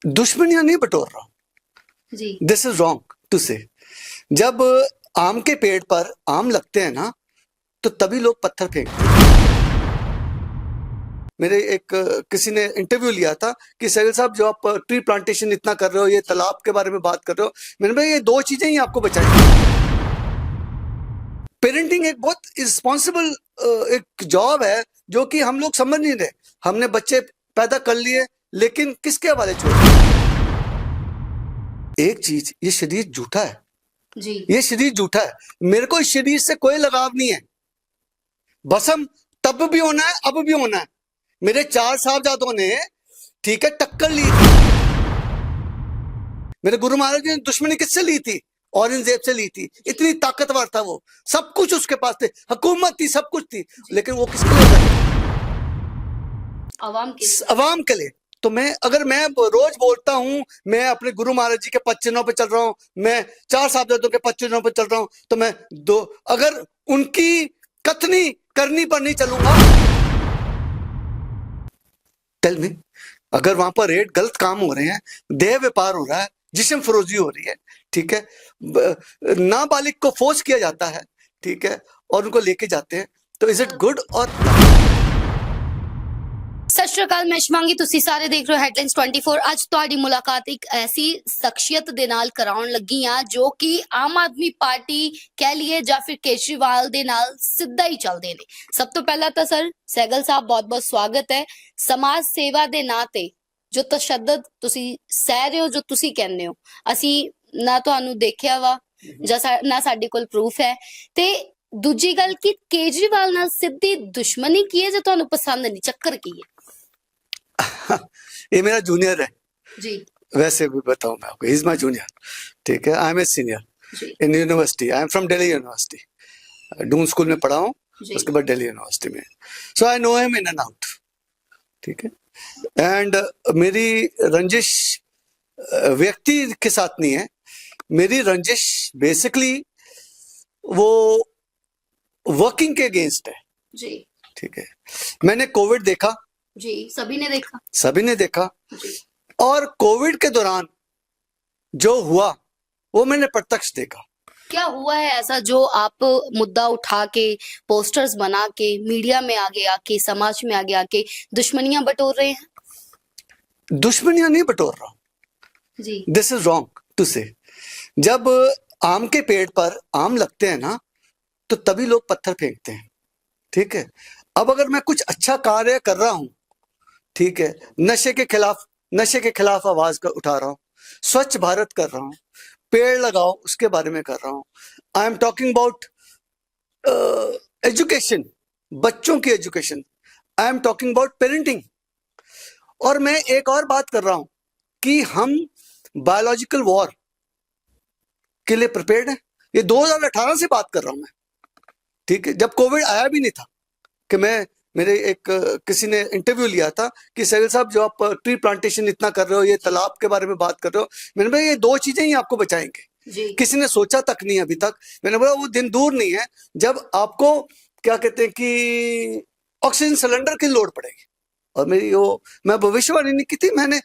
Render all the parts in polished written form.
दुश्मनियां नहीं बटोर रहा हूं जी। दिस इज रॉन्ग टू से। जब आम के पेड़ पर आम लगते हैं ना तो तभी लोग पत्थर फेंकते हैं। मेरे एक किसी ने इंटरव्यू लिया था कि सहगल साहब जो आप ट्री प्लांटेशन इतना कर रहे हो, ये तालाब के बारे में बात कर रहे हो, मैंने बोला ये दो चीजें ही आपको बचाएंगी। पेरेंटिंग एक बहुत रिस्पॉन्सिबल एक जॉब है जो कि हम लोग समझ नहीं रहे। हमने बच्चे पैदा कर लिए लेकिन किसके हवाले छोड़ दिए? एक चीज, ये शरीर झूठा है जी। ये शरीर झूठा है। मेरे को इस शरीर से कोई लगाव नहीं है। भस्म तब भी होना है, अब भी होना है। मेरे 4 साहबजादों ने ठीक है टक्कर ली थी। मेरे गुरु महाराज जी ने दुश्मनी किससे ली थी? औरंगजेब से ली थी। इतनी ताकतवर था वो, सब कुछ उसके पास थे, हुकूमत थी, सब कुछ थी, लेकिन वो किसके लिए लड़ी? अवाम के लिए। तो अगर मैं रोज बोलता हूं मैं अपने गुरु महाराज जी के पद चिन्हों पे चल रहा हूं, मैं 4 साहबजादों के पद चिन्हों पे चल रहा हूं, तो मैं अगर उनकी कथनी करनी पर नहीं चलूंगा, टेल मी, अगर वहां पर रेट गलत काम हो रहे हैं, देह व्यापार हो रहा है, जिस्म फरोजी हो रही है, ठीक है, नाबालिग को फोर्स किया जाता है, ठीक है, और उनको लेके जाते हैं, तो इज इट गुड? और सत श्री अकाल, मैं शिवांगी, ਤੁਸੀਂ ਸਾਰੇ ਦੇਖ ਰਹੇ ਹੋ ਹੈਡਲਾਈਨਸ 24। ਅੱਜ ਤੁਹਾਡੀ ਮੁਲਾਕਾਤ ਇੱਕ ਐਸੀ ਸ਼ਖਸੀਅਤ ਦੇ ਨਾਲ ਕਰਾਉਣ ਲੱਗੀ ਆ ਜੋ ਕਿ ਆਮ ਆਦਮੀ ਪਾਰਟੀ ਕਹਿ ਲਈਏ ਜਾਂ ਫਿਰ ਕੇਜਰੀਵਾਲ ਦੇ ਨਾਲ ਸਿੱਧਾ ਹੀ ਚੱਲਦੇ ਨੇ। ਸਭ ਤੋਂ ਪਹਿਲਾਂ ਤਾਂ ਸਰ ਸਹਿਗਲ ਸਾਹਿਬ ਬਹੁਤ-ਬਹੁਤ ਸਵਾਗਤ ਹੈ। ਸਮਾਜ ਸੇਵਾ ਦੇ ਨਾਂ ਤੇ ਜੋ ਤਸ਼ੱਦਦ ਤੁਸੀਂ ਸਹਿ ਰਹੇ ਹੋ, ਜੋ ਤੁਸੀਂ ਕਹਿੰਦੇ ਹੋ, ਅਸੀਂ ਨਾ ਤੁਹਾਨੂੰ ਦੇਖਿਆ ਵਾ ਜਾਂ ਨਾ ਸਾਡੇ ਕੋਲ ਪ੍ਰੂਫ ਹੈ। ਤੇ ਦੂਜੀ ਗੱਲ ਕਿ ਕੇਜਰੀਵਾਲ ਨਾਲ ਸਿੱਧੀ ਦੁਸ਼ਮਣੀ ਕੀ ਹੈ ਜੋ ਤੁਹਾਨੂੰ ਪਸੰਦ ਨਹੀਂ, ਚੱਕਰ ਕੀ ਹੈ? ये मेरा जूनियर है जी। वैसे भी बताऊं मैं आपको, इज माई जूनियर, ठीक है। I am a senior in university. I am from Delhi university. Doon school में पढ़ा हूँ, उसके बाद दिल्ली यूनिवर्सिटी में। So I know him in and out, ठीक है। एंड मेरी रंजिश व्यक्ति के साथ नहीं है, मेरी रंजिश बेसिकली वो वर्किंग के अगेंस्ट है जी। ठीक है। मैंने कोविड देखा जी, सभी ने देखा जी। और कोविड के दौरान जो हुआ वो मैंने प्रत्यक्ष देखा। क्या हुआ है ऐसा जो आप मुद्दा उठा के, पोस्टर्स बना के, मीडिया में आगे आके, समाज में आगे आके दुश्मनियां बटोर रहे हैं? दुश्मनियां नहीं बटोर रहा हूं जी। दिस इज रॉन्ग टू से। जब आम के पेड़ पर आम लगते हैं ना तो तभी लोग पत्थर फेंकते हैं, ठीक है। अब अगर मैं कुछ अच्छा कार्य कर रहा हूं, ठीक है, नशे के खिलाफ आवाज उठा रहा हूं, स्वच्छ भारत कर रहा हूं, पेड़ लगाओ उसके बारे में कर रहा हूं, I am talking about education, बच्चों की education, I am talking about parenting. और मैं एक और बात कर रहा हूं कि हम बायोलॉजिकल वॉर के लिए प्रिपेयर्ड हैं। ये 2018 से बात कर रहा हूं मैं, ठीक है, जब कोविड आया भी नहीं था। कि मेरे एक किसी ने इंटरव्यू लिया था कि सहगल साहब जो आप ट्री प्लांटेशन इतना कर रहे हो, ये तालाब के बारे में बात कर रहे हो, मैंने बोला ये दो चीजें ही आपको बचाएंगे। किसी ने सोचा तक नहीं अभी तक। मैंने बोला वो दिन दूर नहीं है जब आपको क्या कहते हैं कि ऑक्सीजन सिलेंडर की लोड पड़ेगी। और मैं भविष्यवाणी नहीं की थी, मैंने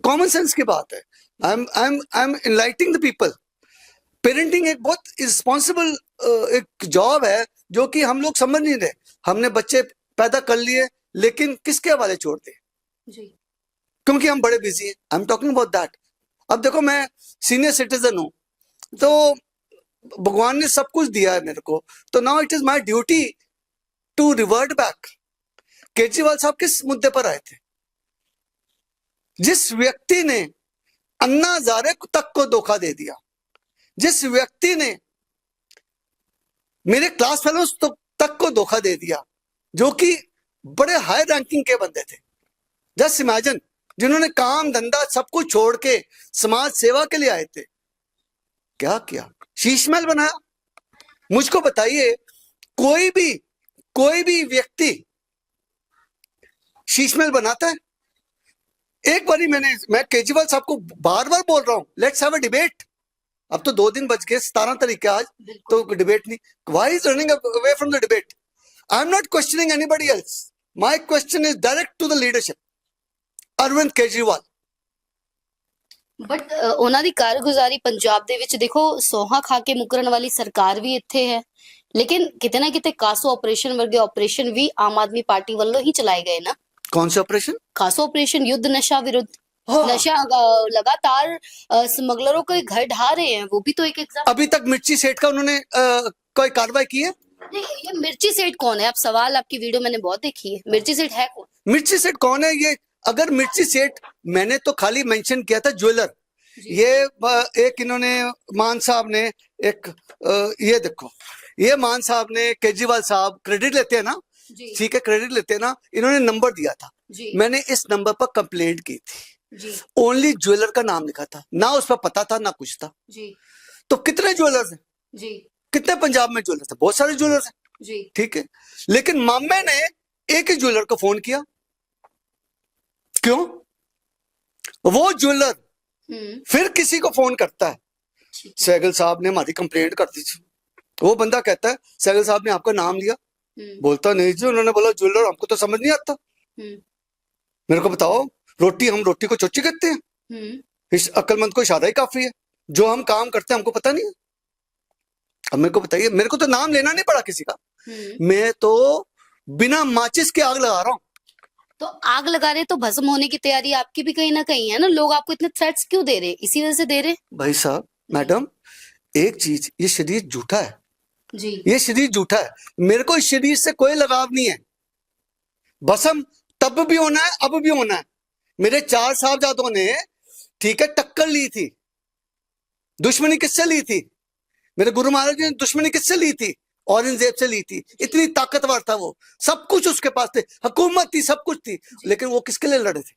कॉमन सेंस की बात है। I M enlightening the people. Parenting एक बहुत रिस्पॉन्सिबल एक जॉब है जो कि हम लोग समझ नहीं रहे। हमने बच्चे पैदा कर लिए लेकिन किसके हवाले छोड़ दिए? क्योंकि हम बड़े बिजी हैं। I am talking about that. अब देखो मैं सीनियर सिटीजन हूं, तो भगवान ने सब कुछ दिया है मेरे को, तो now it is my duty to revert back. Kejriwal साहब किस मुद्दे पर आए थे? जिस व्यक्ति ने अन्ना हजारे तक को धोखा दे दिया, जिस व्यक्ति ने मेरे क्लास फेलोज तक को धोखा दे दिया, जो कि बड़े हाई रैंकिंग के बंदे थे, जस्ट इमेजिन, जिन्होंने काम धंधा सब कुछ छोड़ के समाज सेवा के लिए आए थे, क्या किया? शीश महल बनाया। मुझको बताइए, कोई भी व्यक्ति शीश महल बनाता है? एक बारी मैं केजरीवाल साहब को बार बार बोल रहा हूं, लेट्स हैव अ डिबेट। अब तो 2 दिन बच गए, 17 तारीख है आज, तो डिबेट नहीं। Why is running away from the debate? I am not questioning anybody else. My question is direct to the leadership, Arvind Kejriwal. But ਉਹਨਾਂ ਦੀ ਕਾਰਗੁਜ਼ਾਰੀ ਪੰਜਾਬ ਦੇ ਵਿੱਚ ਦੇਖੋ ਸੌਹਾਂ ਖਾ ਕੇ ਮੁਕਰਨ ਵਾਲੀ ਸਰਕਾਰ ਵੀ ਇੱਥੇ ਹੈ ਲੇਕਿਨ ਕਿਤੇ ਨਾ ਕਿਤੇ ਕਾਸੋ ਆਪਰੇਸ਼ਨ ਵਰਗੇ ਆਪਰੇਸ਼ਨ ਵੀ ਆਮ ਆਦਮੀ ਪਾਰਟੀ ਵੱਲੋਂ ਹੀ ਚਲਾਏ ਗਏ ਨਾ कौन से ऑपरेशन? कासो ऑपरेशन युद्ध नशा विरुद्ध हाँ। नशा लगातार स्मगलरों के घर ढा रहे हैं वो भी तो एक एग्जाम्पल। अभी तक मिर्ची सेठ का उन्होंने कोई कार्रवाई की है? नहीं ये मिर्ची सेठ कौन है? आप सवाल आपकी वीडियो मैंने बहुत देखी है, मिर्ची सेठ है कौन? मिर्ची सेठ कौन है ये? अगर मिर्ची सेठ, मैंने तो खाली मेंशन किया था ज्वेलर। जी। ये एक इन्होंने मान साहब ने एक ये देखो, ये मान साहब ने, केजरीवाल साहब क्रेडिट लेते हैं ना, जी ठीक है, क्रेडिट लेते हैं ना, इन्होंने नंबर दिया था, जी मैंने इस नंबर पर कंप्लेंट की थी, जी ओनली ज्वेलर का नाम लिखा था, ना उस पर पता था ना कुछ था। जी तो कितने ज्वेलर्स हैं, जी कितने पंजाब में ज्वेलर्स हैं? बहुत सारे ज्वेलर्स हैं, जी ठीक है। लेकिन मामे ने एक ही ज्वेलर को फोन किया, क्यों? वो ज्वेलर फिर किसी को फोन करता है, ठीक है। सहगल साहब ने हमारी कंप्लेंट कर दी थी, वो बंदा कहता है सहगल साहब ने आपका नाम लिया, बोलता नहीं जी, उन्होंने बोला ज्वेलर, हमको तो समझ नहीं आता, मेरे को बताओ, हम रोटी को चोची कहते हैं, इस अक्लमंद को इशारा ही काफी है, जो हम काम करते हैं हमको पता नहीं है। अब मेरे को बताइए, मेरे को तो नाम लेना नहीं पड़ा किसी का, मैं तो बिना माचिस के आग लगा रहा हूं। तो आग लगा रहे तो भस्म होने की तैयारी आपकी भी कहीं ना कहीं है ना, लोग आपको इतने थ्रेट्स क्यों दे रहे हैं? इसी वजह से दे रहे हैं। भाई साहब, मैडम, एक चीज, ये शरीर झूठा है, जी ये शरीर झूठा है, मेरे को इस शरीर से कोई लगाव नहीं है। भस्म तब भी होना है, अब भी होना है। मेरे 4 साहबजादों ने, ठीक है, टक्कर ली थी, दुश्मनी किससे ली थी? मेरे गुरु महाराज जी ने दुश्मनी किससे ली थी? औरंगजेब से ली थी। इतनी ताकतवर था वो, सब कुछ उसके पास थे, हुकूमत थी, सब कुछ थी, लेकिन वो किसके लिए लड़े थे?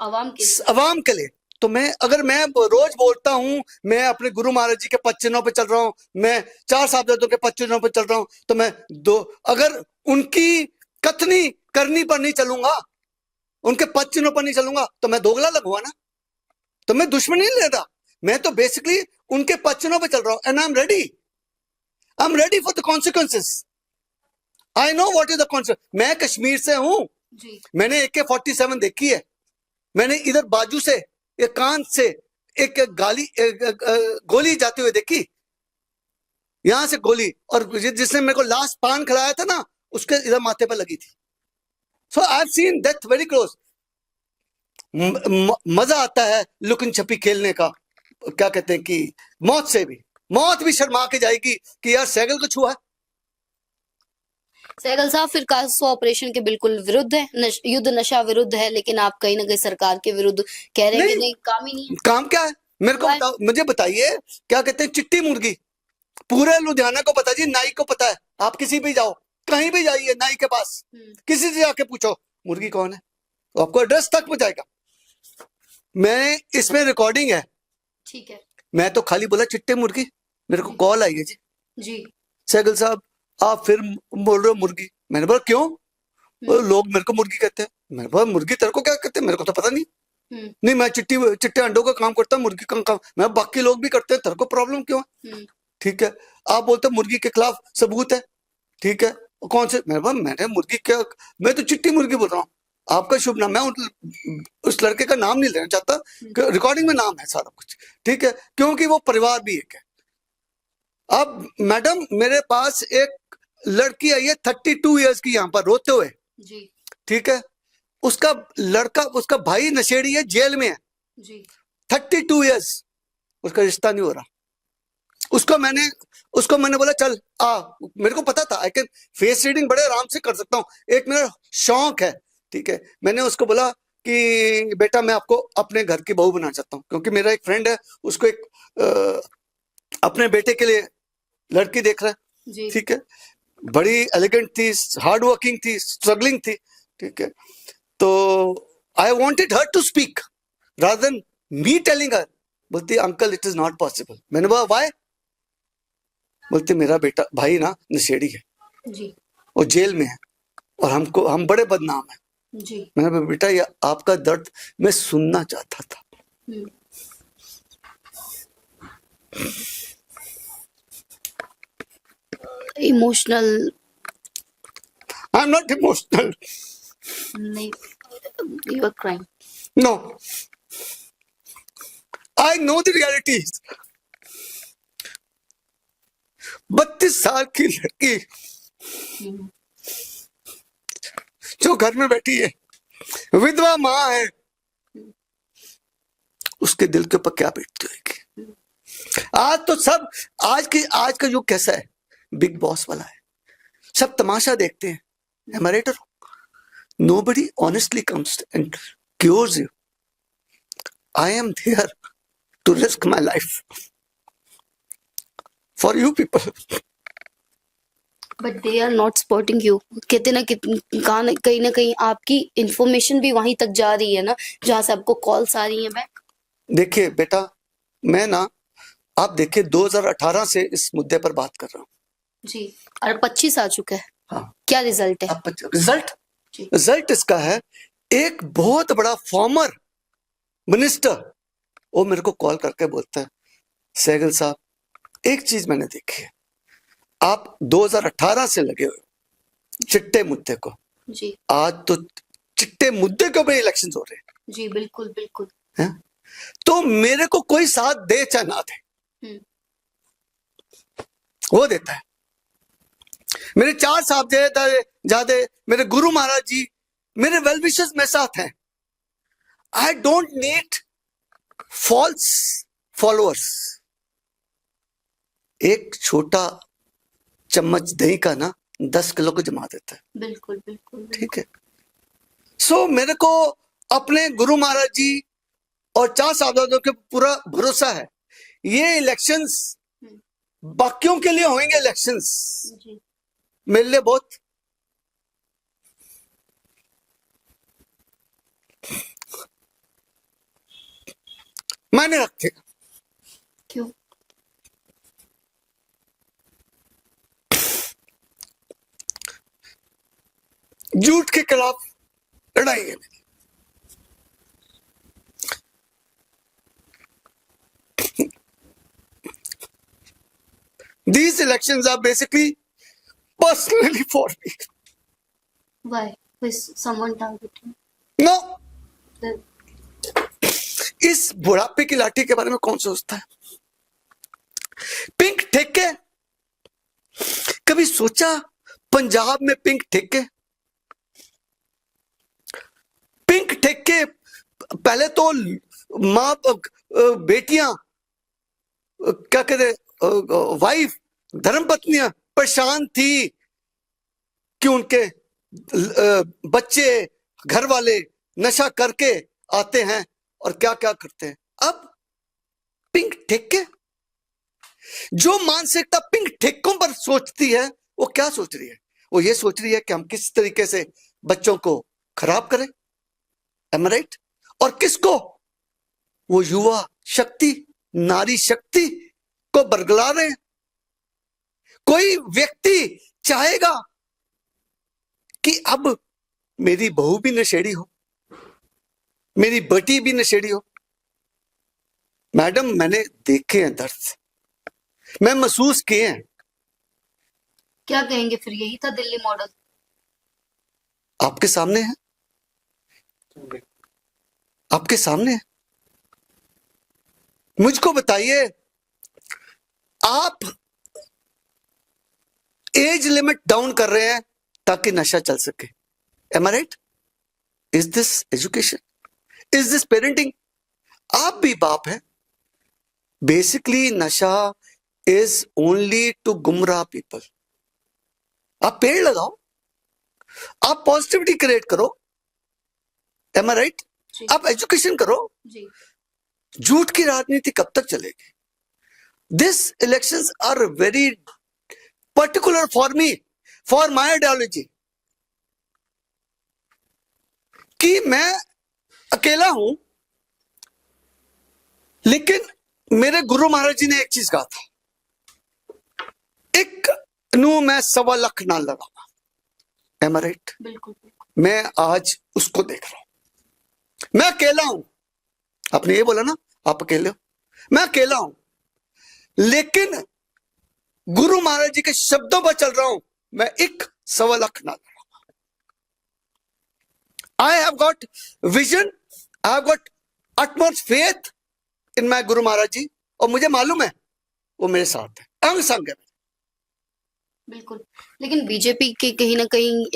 आवाम के लिए। अवाम के लिए। तो अगर मैं रोज बोलता हूं मैं अपने गुरु महाराज जी के पद चिन्हों पे चल रहा हूं, मैं 4 साहबजादों के पद चिन्हों पे चल रहा हूं, तो मैं अगर उनकी कथनी करनी पर नहीं चलूंगा, उनके पद चिन्हों पर नहीं चलूंगा, तो मैं दोगला लगूंगा ना। तो मैं दुश्मनी नहीं ले रहा, मैं तो बेसिकली उनके पद चिन्हों पे चल रहा हूं, and I am ready for the consequences. I know what is the consequence. मैं कश्मीर से हूं, जी मैंने AK-47 देखी है, मैंने इधर बाजू से, एक कान से एक गोली जाते हुए देखी, यहां से गोली, और जिसने मेरे को लास्ट पान खिलाया था ना, उसके इधर माथे पर लगी थी। So I have seen death very close. मजा आता है लुकन छपी खेलने का, क्या कहते हैं कि मौत भी शर्मा के जाएगी कि यार सहगल को छुआ। सहगल साहब फिर कासो ऑपरेशन के बिल्कुल विरुद्ध है, युद्ध नशा विरुद्ध है, लेकिन आप कहीं ना कहीं सरकार के विरुद्ध कह रहे हैं कि नहीं, काम ही नहीं है। काम क्या है मेरे को बताओ, मुझे बताइए, क्या कहते हैं चिट्टी मुर्गी? पूरे लुधियाना को पता जी, नाई को पता है, आप किसी भी जाओ, कहीं भी जाइए नाई के पास, किसी से जाके पूछो मुर्गी कौन है, तो आपको एड्रेस तक पहुंचाएगा। मैं इसमें रिकॉर्डिंग है, ठीक है, मैं तो खाली बोला चिट्टे मुर्गी, मेरे को कॉल आई है जी, जी सहगल साहब आप फिर बोल रहे हो मुर्गी। मैंने बोला क्यों? लोग मेरे को मुर्गी कहते हैं। मैंने बोला मुर्गी तेरे को क्या कहते हैं? मेरे को तो पता नहीं। नहीं, मैं चिट्टे अंडों का काम करता हूँ, मुर्गी का काम मैं बाकी लोग भी करते हैं, तेरे को प्रॉब्लम क्यों है? ठीक है, आप बोलते मुर्गी के खिलाफ सबूत है, ठीक है, कौन से? मैंने मुर्गी क्या, मैं तो चिट्टी मुर्गी बोल रहा हूँ। आपका शुभ नाम, मैं उस लड़के का नाम नहीं लेना चाहता, रिकॉर्डिंग में नाम है सारा कुछ, ठीक है, क्योंकि वो परिवार भी एक है। अब मैडम मेरे पास एक लड़की आई है 32 इयर्स की, यहाँ पर रोते हुए जी ठीक है, उसका लड़का, उसका भाई नशेड़ी है, जेल में है जी 32 इयर्स, उसका रिश्ता नहीं हो रहा। उसको मैंने बोला चल आ, मेरे को पता था आई कैन फेस रीडिंग बड़े आराम से कर सकता हूँ, एक मेरा शौक है, ठीक है। मैंने उसको बोला कि बेटा मैं आपको अपने घर की बहू बनाना चाहता हूँ, क्योंकि मेरा एक फ्रेंड है, उसको एक अपने बेटे के लिए लड़की देख रहा है, जी ठीक है, बड़ी एलिगेंट थी, हार्ड वर्किंग थी, स्ट्रगलिंग थी, ठीक है। तो I wanted her to speak rather than me telling her. बोलती uncle it is not possible. मैंने बोला व्हाई? बोलती मेरा बेटा भाई ना नशेड़ी है जी और जेल में है और हम बड़े बदनाम हैं। जी मैंने बोला बेटा ये आपका दर्द मैं सुनना चाहता था। Emotional I am not emotional, नहीं, you are crying. No, I know the realities. 32 साल की लड़की जो घर में बैठी है, विधवा मां है, उसके दिल के ऊपर क्या बीतती होगी। आज तो सब आज का युग कैसा है, बिग बॉस वाला है, सब तमाशा देखते हैं। Am I right or wrong? Nobody honestly comes and cures you. I am there to risk my life for you people. But they are not supporting you. कहते ना कहीं ना कहीं आपकी इंफॉर्मेशन भी वहीं तक जा रही है ना, जहाँ से आपको कॉल्स आ रही हैं बैक। देखिए बेटा, मैं ना, आप देखिए 2018 से इस मुद्दे पर बात कर रहा हूँ जी, और 25 आ चुका है। हाँ। क्या रिजल्ट है? अब रिजल्ट जी। रिजल्ट इसका है, एक बहुत बड़ा फॉर्मर मिनिस्टर वो मेरे को कॉल करके बोलता है, सहगल साहब एक चीज मैंने देखी है, आप 2018 से लगे हुए हो चिट्टे मुद्दे को, जी आज तो चिट्टे मुद्दे के ऊपर इलेक्शन हो रहे हैं। जी बिल्कुल बिल्कुल। हैं? तो मेरे को कोई साथ दे चाहे ना दे, वो देता है। मेरे 4 साहबजादे, मेरे गुरु महाराज जी, मेरे वेल विशर्स मेरे साथ हैं। I don't need false followers. एक छोटा चम्मच दही का ना 10 किलो को जमा देता है। बिल्कुल बिल्कुल। ठीक है। सो मेरे को अपने गुरु महाराज जी और 4 साहबजादों के पूरा भरोसा है, ये इलेक्शंस बाकियों के लिए होंगे, इलेक्शंस मेरे लिए बहुत मायने रखते। क्यों? झूठ के खिलाफ लड़ाई है मेरी। These elections are basically personally for me. Why? Is someone targeting? No. Then इस बुढ़ापे की लाठी के बारे में कौन सोचता है? पिंक ठेके, कभी सोचा पंजाब में पिंक ठेके? पिंक ठेके पहले तो मां बेटियां क्या कहते, वाइफ धर्मपत्नियां परेशान थी कि उनके बच्चे घर वाले नशा करके आते हैं और क्या क्या करते हैं। अब पिंक ठेके, जो मानसिकता पिंक ठेकों पर सोचती है वो क्या सोच रही है? वो ये सोच रही है कि हम किस तरीके से बच्चों को खराब करें। Am I right? और किसको? वो युवा शक्ति, नारी शक्ति को बरगला रहे हैं। कोई व्यक्ति चाहेगा कि अब मेरी बहू भी नशेड़ी हो, मेरी बेटी भी नशेड़ी हो। मैडम मैंने देखे हैं दर्द, मैं महसूस किए हैं। क्या कहेंगे फिर? यही था दिल्ली मॉडल? आपके सामने है, आपके सामने है। मुझको बताइए, आप एज लिमिट डाउन कर रहे हैं ताकि नशा चल सके। Am I right? Is this education? Is this parenting? आप भी बाप हैं। बेसिकली नशा इज ओनली टू गुमराह पीपल। आप पेड़ लगाओ, आप पॉजिटिविटी क्रिएट करो। Am I right? आप एजुकेशन करो। जी। झूठ की राजनीति कब तक चलेगी? This elections are very particular for me, for my ideology, कि मैं अकेला हूं, लेकिन मेरे गुरु महाराज जी ने एक चीज कहा था, एक नू मैं 1.25 लाख ना लगाऊंगा। Am I right? बिल्कुल बिल्कुल। मैं आज उसको देख रहा हूं। मैं अकेला हूं, आपने ये बोला ना आप अकेले हो, मैं अकेला हूं, लेकिन गुरु महाराज जी के शब्दों पर चल रहा हूं। मैं 1.25 लाख ना लगाऊंगा। I have got vision, I have got utmost faith in my Guru Maharaj जी, और मुझे मालूम है वो मेरे साथ है, अंग संग है। बिल्कुल। लेकिन बीजेपी के कहीं ना कहीं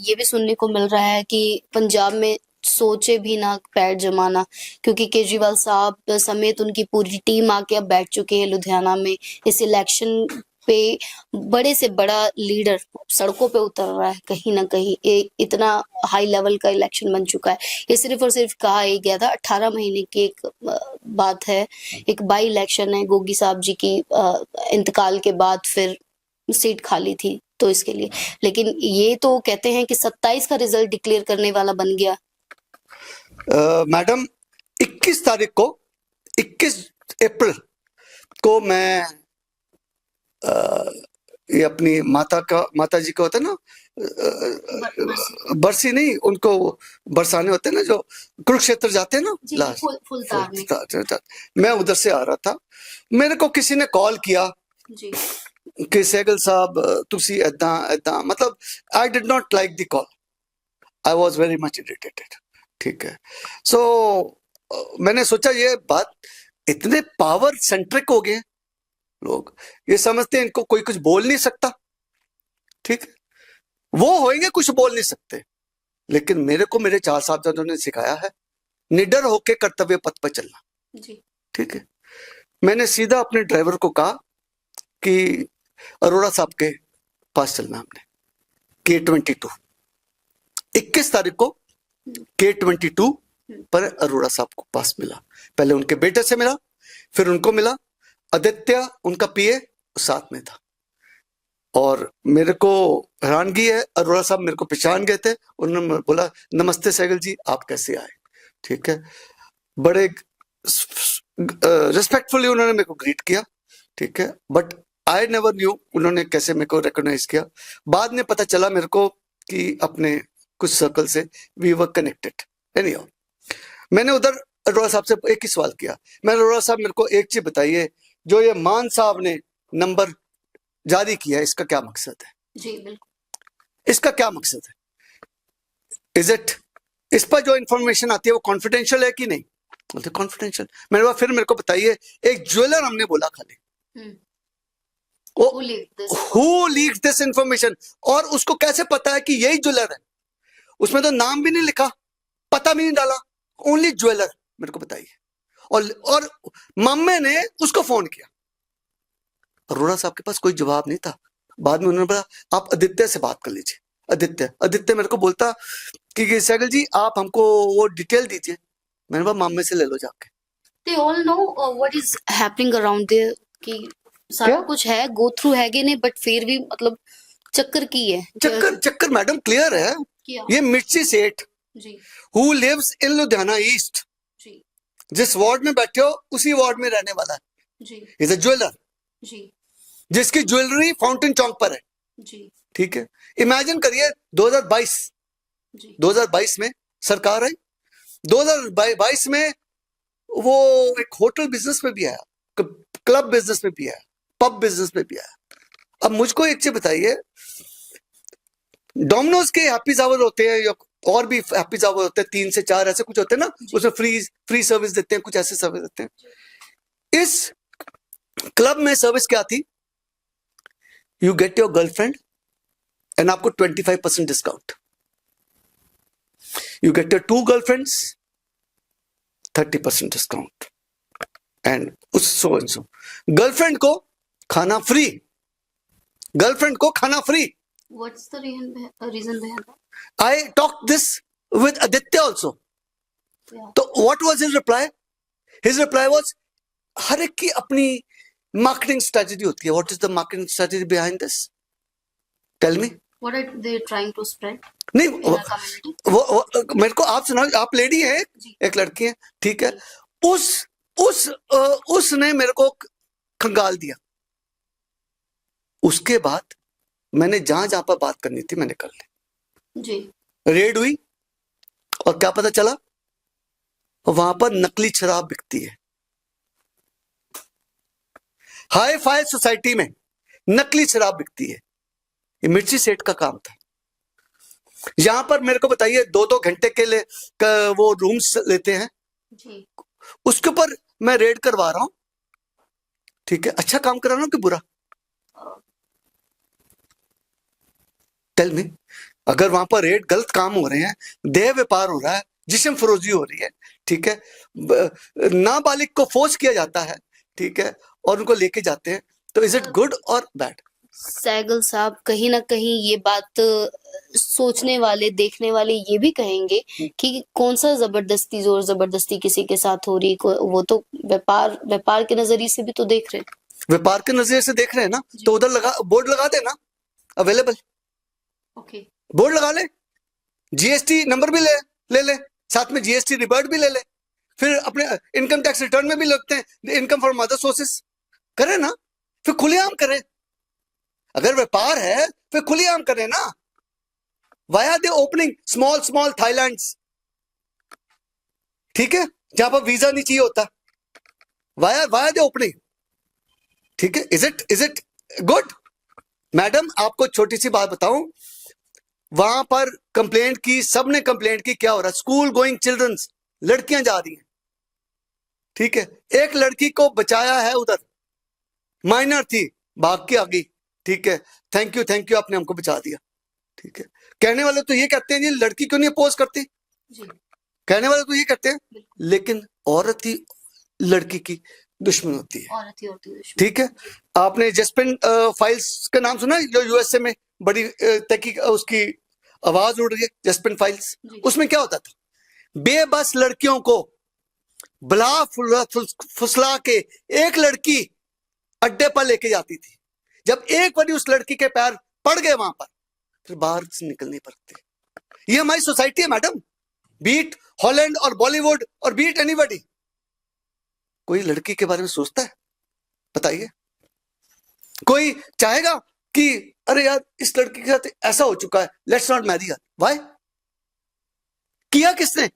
ये भी सुनने को मिल रहा है कि पंजाब में सोचे भी ना पैर जमाना, क्योंकि केजरीवाल साहब समेत उनकी पूरी टीम आके अब बैठ चुके हैं लुधियाना में। इस इलेक्शन पे बड़े से बड़ा लीडर सड़कों पे उतर रहा है कहीं ना कहीं। इतना हाई लेवल का इलेक्शन बन चुका है। ये सिर्फ और सिर्फ कहा ही गया था 18 महीने की एक बात है, एक बाई इलेक्शन है, गोगी साहब जी की इंतकाल के बाद फिर सीट खाली थी तो इसके लिए। लेकिन ये तो कहते हैं कि 27 का रिजल्ट डिक्लेयर करने वाला बन गया। मैडम 21 तारीख को, 21 अप्रैल को मैं ये अपनी माता जी का होता है ना, बरसी नहीं, उनको बरसाने होते हैं ना, जो कुरुक्षेत्र जाते हैं ना जी, लास्ट, फुलतार में। मैं उधर से आ रहा था। मेरे को किसी ने कॉल किया जी कि सहगल साहब तुसी ऐदा ऐदा, मतलब I did not like the call, I was very much irritated. ठीक है, सो मैंने सोचा ये बात, इतने पावर सेंट्रिक हो गए लोग, ये समझते हैं इनको कोई कुछ बोल नहीं सकता। ठीक है, वो होंगे कुछ बोल नहीं सकते, लेकिन मेरे को मेरे 4 साहबजादों ने सिखाया है निडर होकर कर्तव्य पथ पर चलना। जी ठीक है, मैंने सीधा अपने ड्राइवर को कहा कि अरोड़ा साहब के पास चलना हमने, K22 21 तारीख को K22 पर अरोड़ा साहब को पास मिला। पहले उनके बेटे से मिला, फिर उनको मिला, आदित्य उनका पीए साथ में था। और मेरे को हैरानगी है, अरोड़ा साहब मेरे को पहचान गए थे, उन्होंने बोला नमस्ते सहगल जी, आप कैसे आए। ठीक है, बड़े रिस्पेक्टफुली उन्होंने मेरे को ग्रीट किया। ठीक है, बट आई नेवर न्यू उन्होंने कैसे मेरे को रिकॉग्नाइज किया। बाद में पता चला मेरे को कि अपने कुछ सर्कल से वी वर कनेक्टेड। एनीहाउ, मैंने उधर अरोड़ा साहब से एक ही सवाल किया, मैं अरोड़ा साहब मेरे को एक चीज बताइए, जो ये मान साहब ने नंबर जारी किया है, इसका क्या मकसद है? जी बिल्कुल, इसका क्या मकसद है? इज इट, इस पर जो इंफॉर्मेशन आती है वो कॉन्फिडेंशियल है कि नहीं? बोलते कॉन्फिडेंशियल। मेरे पास फिर मेरे को बताइए, एक ज्वेलर हमने बोला खाली, हु लीक्ड दिस इंफॉर्मेशन, और उसको कैसे पता है कि यही ज्वेलर है? उसमें तो नाम भी नहीं लिखा, पता भी नहीं डाला, ओनली ज्वेलर। मेरे को बताइए। और मम्मे ने उसको फोन किया, अरोड़ा साहब के पास कोई जवाब नहीं था। बाद में उन्होंने बोला आप आदित्य से बात कर लीजिए। आदित्य मेरे को बोलता कि सहगल जी आप हमको वो डिटेल दीजिए। मैंने बोला मम्मी से ले लो जाके। they all know what is happening around there, कि सारा कुछ है, गो थ्रू है कि नहीं, बट फिर भी मतलब चक्कर की है। चक्कर मैडम क्लियर है। ये Mirchi Seth ji who lives in Ludhiana East, जी जिस वार्ड में बैठे हो उसी वार्ड में रहने वाला है। जी इज अ ज्वेलर, जी जिसकी ज्वेलरी फाउंटेन चौक पर है। जी ठीक है, इमेजिन करिए 2022 में सरकार आई, 2022 में वो एक होटल बिजनेस में भी आया, क्लब बिजनेस में भी आया, पब बिजनेस में भी आया। अब मुझको एक चीज बताइए, डोमिनोज के हैप्पी आवर होते हैं या और भी हैप्पी आवर होते हैं, 3 से 4 ऐसे कुछ होते हैं ना, उसमें फ्री सर्विस देते हैं, कुछ ऐसे सर्विस देते हैं। इस क्लब में सर्विस क्या थी? You get your girlfriend and आपको 25% discount, you get your 2 girlfriends 30% discount, and so girlfriend को खाना फ्री, गर्लफ्रेंड को खाना free. What's the reason behind that? I talked this with Aditya also. Yeah. तो what was his reply? His reply was, हर एक की अपनी marketing strategy होती है। What is the marketing strategy behind this? Tell me. What are they trying to spread? नहीं in our community? वो मेरे को आप सुनाओ, आप लेडी है, एक लड़की है, ठीक है, उसने मेरे को खंगाल दिया। उसके बाद मैंने जहां पर बात करनी थी मैंने कर ली जी। रेड हुई, और क्या पता चला वहां पर नकली शराब बिकती है। हाई फाई सोसाइटी में नकली शराब बिकती है। ये मिर्ची सेठ का काम था। यहां पर मेरे को बताइए 2-2 घंटे के लिए वो रूम्स लेते हैं, जी उसके ऊपर मैं रेड करवा रहा हूं, ठीक है, अच्छा काम करा रहा हूं कि बुरा? Tell me. अगर वहां पर रेड गलत काम हो रहे हैं, देह व्यापार हो रहा है, जिस्म फरोजी हो रही है, ठीक है, नाबालिग को फोर्स किया जाता है, ठीक है, और उनको लेके जाते हैं, तो इज इट गुड और बैड? सहगल साहब, कहीं ना कहीं ये बात सोचने वाले, देखने वाले ये भी कहेंगे कि कौन सा जबरदस्ती, जोर जबरदस्ती किसी के साथ हो रही, वो तो व्यापार के नजरिए से भी तो देख रहे हैं। व्यापार के नजरिए से देख रहे हैं ना, तो उधर बोर्ड लगा देना, अवेलेबल, ओके, बोर्ड लगा ले, जीएसटी नंबर भी ले साथ में जीएसटी रिबर्ट भी ले ले, फिर अपने इनकम टैक्स रिटर्न में भी लगते हैं इनकम फ्रॉम अदर सोर्सेस, करें ना, फिर खुलेआम करें। अगर व्यापार है फिर खुलेआम करें ना, वाया द ओपनिंग स्मॉल थाईलैंड्स, ठीक है, जहां पर वीजा नहीं चाहिए होता, वाया द ओपनिंग, ठीक है। Is it good? मैडम, आपको छोटी सी बात बताऊं, वहां पर कंप्लेंट की, सबने कंप्लेंट की, क्या हो रहा है, स्कूल गोइंग चिल्ड्रंस, लड़कियां जा रही हैं, ठीक है, एक लड़की को बचाया है उधर, माइनर थी, भाग के आ गई, ठीक है, थैंक यू आपने हमको बचा दिया, ठीक है। कहने वाले तो ये कहते हैं जी लड़की क्यों नहीं अपोज करती जी, कहने वाले तो ये कहते हैं, लेकिन औरत ही लड़की की दुश्मन होती है, औरत ही होती है दुश्मन। ठीक है। आपने जस्पिन फाइल्स का नाम सुना, जो यूएसए में बड़ी तहकीक उसकी आवाज उड़ रही है, जस्पिन फाइल्स। उसमें क्या होता था, बेबस लड़कियों को बुला फुसला के एक लड़की अड्डे पर लेके जाती थी, जब एक बार उस लड़की के पैर पड़ गए वहां पर, फिर बाहर से निकल नहीं पाते। ये हमारी सोसाइटी है मैडम, बीट हॉलैंड और बॉलीवुड और बीट एनीबॉडी। कोई लड़की के बारे में सोचता है? बताइए, कोई चाहेगा कि अरे यार इस लड़की के साथ ऐसा हो चुका है, let's not marry her? Why? किया किसने?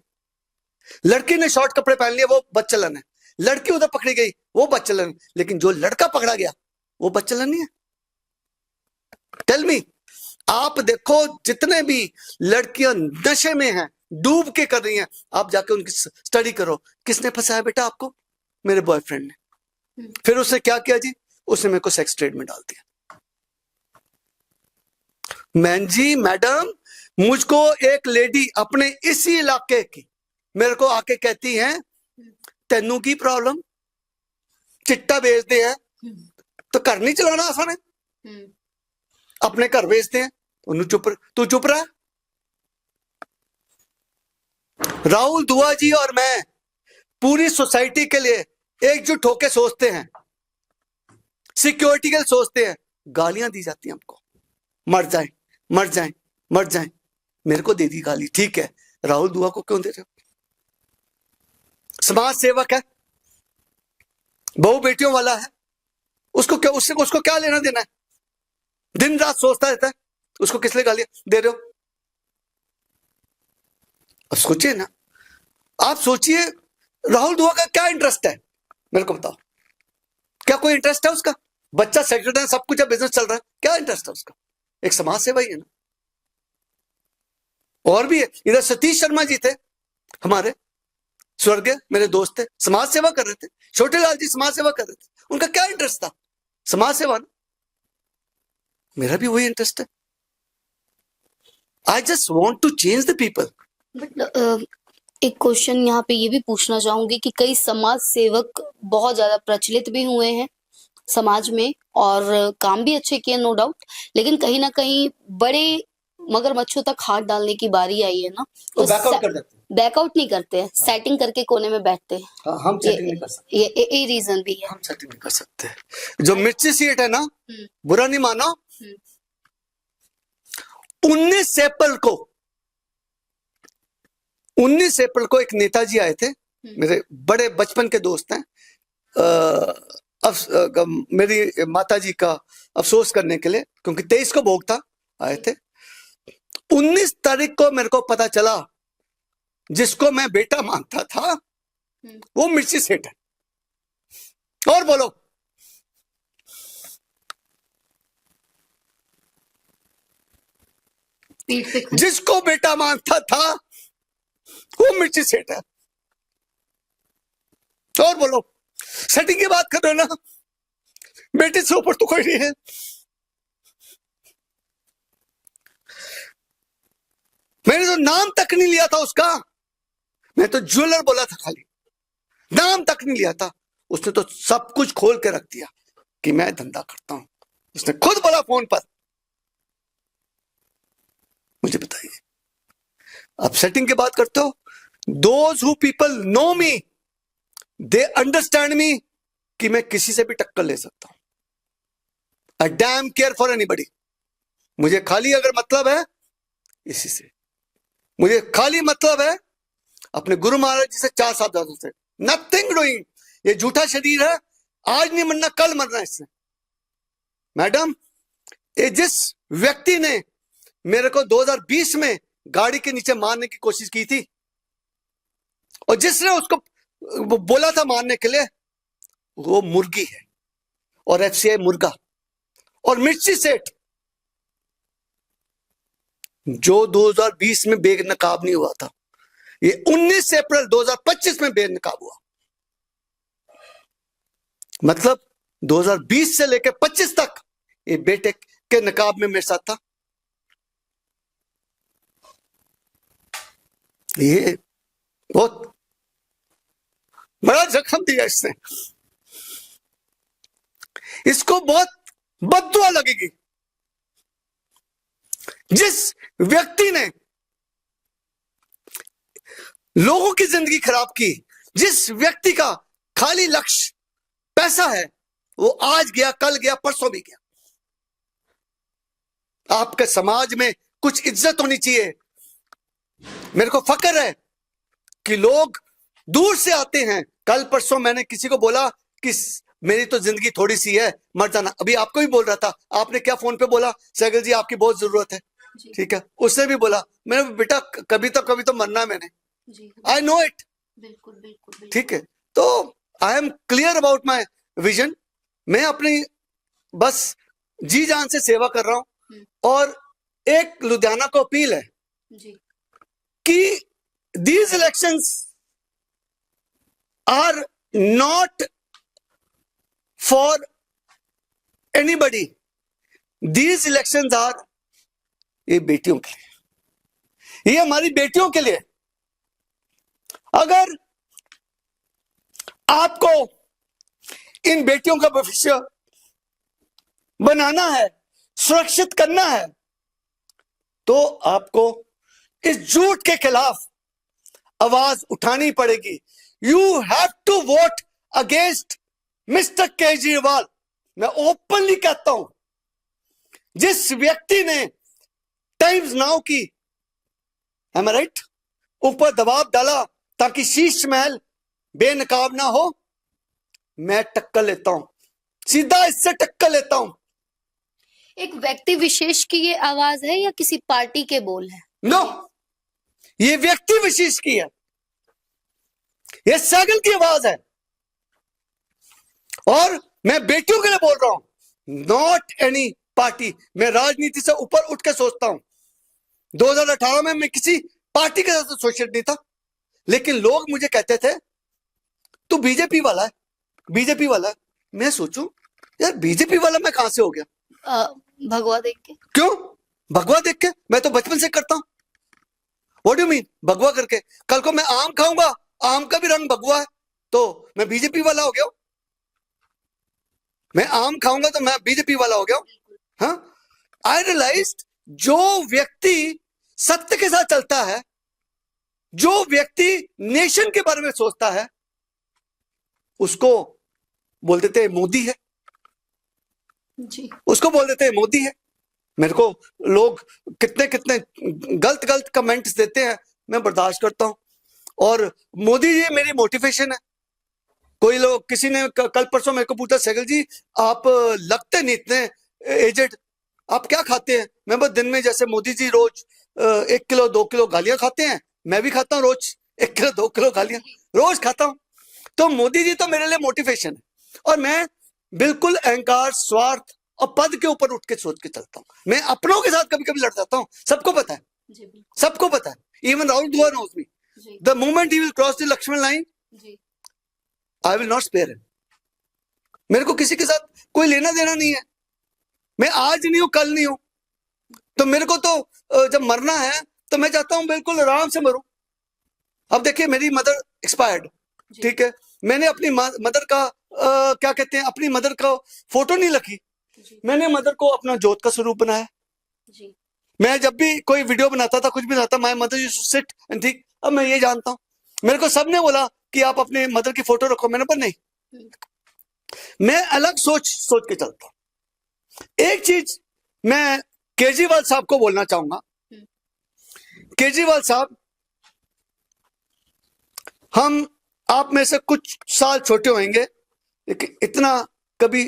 लड़की ने शॉर्ट कपड़े पहन लिए, वो बदचलन है, लड़की उधर पकड़ी गई, वो बदचलन, लेकिन जो लड़का पकड़ा गया वो बदचलन नहीं है। टेल मी, आप देखो जितने भी लड़कियां नशे में हैं, डूब के कर रही हैं, आप जाके उनकी स्टडी करो, किसने फंसाया बेटा आपको? मेरे बॉयफ्रेंड ने। फिर उसने क्या किया जी, उसने मेरे को सेक्स ट्रेड में डाल दिया। मैन जी, मैडम, मुझको एक लेडी अपने इसी इलाके की मेरे को आके कहती है, तेनू की प्रॉब्लम, चिट्टा बेचते हैं तो घर नहीं चलाना आसान है, अपने घर बेचते हैं, तू चुप रहा। राहुल दुआ जी और मैं पूरी सोसाइटी के लिए एकजुट होकर सोचते हैं, सिक्योरिटी के लिए सोचते हैं, गालियां दी जाती हैं हमको, मर जाए मर जाए मर जाए। मेरे को दे दी गाली, ठीक है, राहुल दुआ को क्यों दे रहे हो? समाज सेवक है, बहु बेटियों वाला है, उसको क्या लेना देना है? दिन रात सोचता रहता है, उसको किस लिए गालियां दे रहे हो? अब सोचिए ना, आप सोचिए, राहुल दुआ का क्या इंटरेस्ट है, मेरे को बताओ, क्या कोई इंटरेस्ट है उसका? बच्चा सेटल्ड है, सब कुछ है, बिजनेस चल रहा है, क्या इंटरेस्ट है उसका? एक समाज सेवा ही है ना। और भी है, इधर सतीश शर्मा जी थे हमारे, स्वर्गीय मेरे दोस्त थे, समाज सेवा कर रहे थे, छोटे लाल जी समाज सेवा कर रहे थे, उनका क्या इंटरेस्ट था? समाज सेवा ना। मेरा भी वही इंटरेस्ट है। I just want to change the people. But एक क्वेश्चन यहाँ पे ये भी पूछना चाहूंगी कि कई समाज सेवक बहुत ज्यादा प्रचलित भी हुए हैं समाज में और काम भी अच्छे किए, नो डाउट, लेकिन कहीं ना कहीं बड़े मगरमच्छों तक हाथ डालने की बारी आई है ना, तो बैकआउट कर देते हैं। बैकआउट नहीं करते हैं, सेटिंग करके कोने में बैठते हैं। हाँ, हम सेटिंग नहीं कर सकते, ये रीजन भी है, हम सेटिंग नहीं कर सकते। जो मिर्ची सीट है ना, बुरा नहीं मानो, 19 अप्रैल को एक नेताजी आए थे, मेरे बड़े बचपन के दोस्त हैं, मेरी माता जी का अफसोस करने के लिए, क्योंकि 23 को भोग था, आए थे। 19 तारीख को मेरे को पता चला जिसको मैं बेटा मानता था वो मिर्ची सेठ है। और बोलो, जिसको बेटा मानता था वो मिर्ची सेठ है। और बोलो, सेटिंग की बात कर रहे हो ना, बेटे से ऊपर तो कोई नहीं है। मैंने तो नाम तक नहीं लिया था उसका, मैं तो ज्वेलर बोला था, खाली नाम तक नहीं लिया था। उसने तो सब कुछ खोल के रख दिया कि मैं धंधा करता हूं। उसने खुद बोला फोन पर। मुझे बताइए, अब सेटिंग की बात करते हो। Those who people know me, they understand me कि मैं किसी से भी टक्कर ले सकता हूं। आई डैम केयर फॉर एनीबडी। मुझे खाली अगर मतलब है इसी से, मुझे खाली मतलब है अपने गुरु महाराज जी से, 4 साहबजादों से। Nothing doing. ये झूठा शरीर है, आज नहीं मरना कल मरना इससे। मैडम, ये जिस व्यक्ति ने मेरे को 2020 में गाड़ी के नीचे मारने की कोशिश की थी, और जिसने उसको बोला था मारने के लिए, वो मुर्गी है, और एफसीआई मुर्गा। और मिर्ची सेठ, जो 2020 में बेनकाब नहीं हुआ था, ये 19 अप्रैल 2025 में बेनकाब हुआ। मतलब 2020 से लेकर 25 तक ये बेटे के नकाब में मेरे साथ था। ये बहुत बड़ा जख्म दिया इसने, इसको बहुत बद्दुआ लगेगी। जिस व्यक्ति ने लोगों की जिंदगी खराब की, जिस व्यक्ति का खाली लक्ष्य पैसा है, वो आज गया, कल गया, परसों भी गया। आपके समाज में कुछ इज्जत होनी चाहिए। मेरे को फक्र है कि लोग दूर से आते हैं। कल परसों मैंने किसी को बोला कि मेरी तो जिंदगी थोड़ी सी है, मर जाना। अभी आपको भी बोल रहा था, आपने क्या फोन पे बोला, सहगल जी आपकी बहुत जरूरत है, ठीक है। उसने भी बोला, मैंने बेटा कभी तो मरना है मैंने, आई नो इट, बिल्कुल बिल्कुल, ठीक है। तो I am clear about my vision. मैं अपनी बस जी जान से सेवा कर रहा हूं। और एक लुधियाना को अपील है कि these elections are not for anybody. These elections are ये बेटियों के लिए, ये हमारी बेटियों के लिए। अगर आपको इन बेटियों का भविष्य बनाना है, सुरक्षित करना है, तो आपको इस झूठ के खिलाफ आवाज उठानी पड़ेगी। You have to vote against mister Kejriwal. मैं ओपनली कहता हूं, जिस व्यक्ति ने टाइम्स नाउ की, एम आई राइट, ऊपर दबाव डाला ताकि शीश महल बेनकाब ना हो, मैं टक्कर लेता हूं, सीधा इससे टक्कर लेता हूं। एक व्यक्ति विशेष की ये आवाज है या किसी पार्टी के बोल है? नो, ये व्यक्ति विशेष की है, ये सहगल की आवाज है। और मैं बेटियों के लिए बोल रहा हूं, नॉट एनी पार्टी। मैं राजनीति से ऊपर उठ के सोचता हूं। 2018 में मैं किसी पार्टी के साथ एसोसिएट नहीं था, लेकिन लोग मुझे कहते थे तू बीजेपी वाला है, बीजेपी वाला है। मैं सोचूं यार बीजेपी वाला मैं कहां से हो गया? भगवा देख के। क्यों भगवा देख के? मैं तो बचपन से करता हूं। व्हाट डू मीन भगवा करके? कल को मैं आम खाऊंगा, आम का भी रंग भगवा है, तो मैं बीजेपी वाला हो गया। मैं आम खाऊंगा तो मैं बीजेपी वाला हो गया। हाँ, आई रियलाइज्ड जो व्यक्ति सत्य के साथ चलता है, जो व्यक्ति नेशन के बारे में सोचता है, उसको बोल देते हैं मोदी है जी, उसको बोल देते हैं मोदी है। मेरे को लोग कितने कितने गलत कमेंट्स देते हैं, मैं बर्दाश्त करता हूं। और मोदी जी मेरी मोटिवेशन है। कोई लोग, किसी ने कल परसों मेरे को पूछा, सहगल जी आप लगते नहीं इतने एजेड, आप क्या खाते हैं? मैं बस दिन में, जैसे मोदी जी रोज 1 किलो 2 किलो गालियां खाते हैं, मैं भी खाता हूं रोज 1 किलो 2 किलो गालियां रोज खाता हूं। तो मोदी जी तो मेरे लिए मोटिवेशन है। और मैं बिल्कुल अहंकार, स्वार्थ और पद के ऊपर उठ के सोच के चलता हूं। मैं अपनों के साथ कभी कभी लड़ जाता हूं, सबको पता है, सबको पता है। Even Rahul Dua knows me, the moment he will cross the Lakshman line, I will not spare him. मेरे को किसी के साथ कोई लेना देना नहीं है। मैं आज नहीं हूं, कल नहीं हूं। तो मेरे को तो जब मरना है तो मैं चाहता हूं बिल्कुल आराम से मरूं। अब देखिए, मेरी मदर एक्सपायर्ड, ठीक है, मैंने अपनी मदर का क्या कहते हैं, अपनी मदर का फोटो नहीं रखी। मैंने मदर को अपना जोत का स्वरूप बनाया। जी। मैं जब भी कोई वीडियो बनाता था, कुछ भी बनाता, my mother used to sit and think. अब मैं ये जानता हूं, मेरे को सबने बोला कि आप अपने मदर की फोटो रखो, मैंने बोला नहीं, मैं अलग सोच के चलता हूं। एक चीज मैं केजरीवाल साहब को बोलना चाहूंगा। केजरीवाल साहब, हम आप में से कुछ साल छोटे होंगे, लेकिन इतना कभी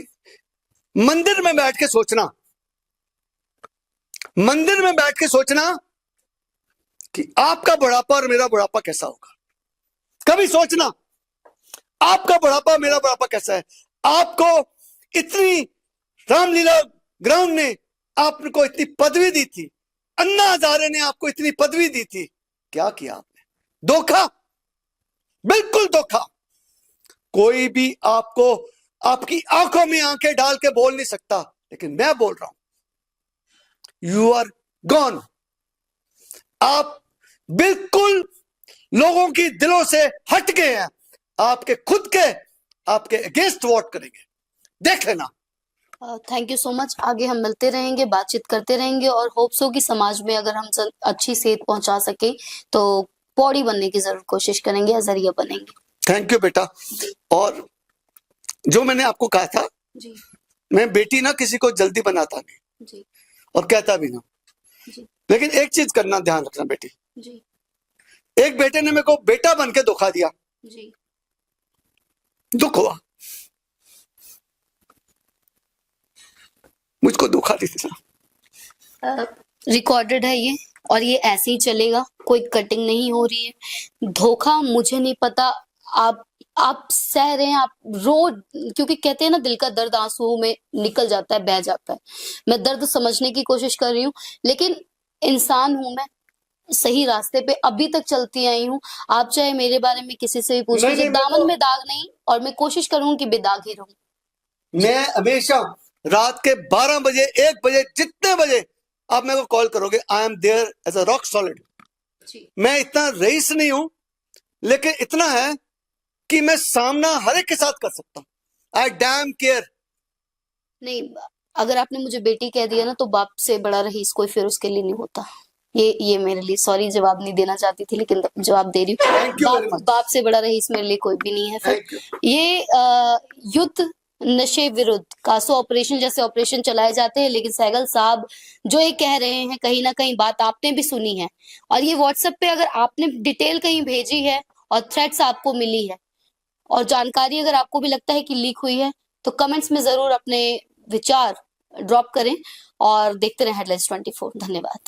मंदिर में बैठ के सोचना, मंदिर में बैठ के सोचना कि आपका बुढ़ापा और मेरा बुढ़ापा कैसा होगा। कभी सोचना आपका बुढ़ापा मेरा बुढ़ापा कैसा है। आपको इतनी रामलीला ग्राउंड ने आपको इतनी पदवी दी थी, अन्ना हजारे ने आपको इतनी पदवी दी थी, क्या किया आपने? धोखा, बिल्कुल धोखा। कोई भी आपको आपकी आंखों में आंखें डाल के बोल नहीं सकता, लेकिन मैं बोल रहा हूं, यू आर गॉन। आप बिल्कुल लोगों की दिलों से हट गए हैं। आपके खुद के आपके अगेंस्ट वोट करेंगे, देख लेना। Thank you so much. आगे हम मिलते रहेंगे, बातचीत करते रहेंगे और होप्स हो कि समाज में अगर हम अच्छी सेध पहुंचा सके तो पौड़ी बनने की जरूर कोशिश करेंगे या जरिया बनेंगे। थैंक यू बेटा। और जो मैंने आपको कहा था जी। मैं बेटी ना किसी को जल्दी बनाता नहीं जी। और कहता भी ना जी। लेकिन एक चीज करना, ध्यान रखना बेटी, जी। एक बेटे ने मेरे को बेटा बन के धोखा दिया, जी। दुख हुआ, मुझको धोखा नहीं देना। रिकॉर्डेड है ये और ये ऐसे ही चलेगा, कोई कटिंग नहीं हो रही है। धोखा मुझे नहीं पता, आप सह रहे हैं, आप रो, क्योंकि कहते हैं ना दिल का दर्द आंसुओं में निकल जाता है, बह जाता है। मैं दर्द समझने की कोशिश कर रही हूँ, लेकिन इंसान हूं मैं, सही रास्ते पे अभी तक चलती आई हूँ। आप चाहे मेरे बारे में किसी से भी पूछ लीजिए, दामन में दाग नहीं, और मैं कोशिश करूंगी कि बेदाग ही रहूं। मैं हमेशा रात के 12 बजे, 1 बजे, जितने बजे आप मेरे को कॉल करोगे, I am there as a rock solid. मैं इतना रईस नहीं हूं, लेकिन इतना है कि मैं सामना हर एक के साथ कर सकता हूं। आई डैम केयर। नहीं, अगर आपने मुझे बेटी कह दिया ना, तो बाप से बड़ा रईस कोई फिर उसके लिए नहीं होता। ये मेरे लिए, सॉरी जवाब नहीं देना चाहती थी, लेकिन जवाब दे रही हूँ। बाप से बड़ा रईस मेरे लिए कोई भी नहीं है। फिर ये युद्ध नशे विरुद्ध कासो ऑपरेशन जैसे ऑपरेशन चलाए जाते हैं, लेकिन सहगल साहब जो ये कह रहे हैं, कहीं ना कहीं बात आपने भी सुनी है, और ये व्हाट्सएप पे अगर आपने डिटेल कहीं भेजी है और थ्रेड्स आपको मिली है और जानकारी अगर आपको भी लगता है कि लीक हुई है, तो कमेंट्स में जरूर अपने विचार ड्रॉप करें और देखते रहें हेडलाइंस 24। धन्यवाद।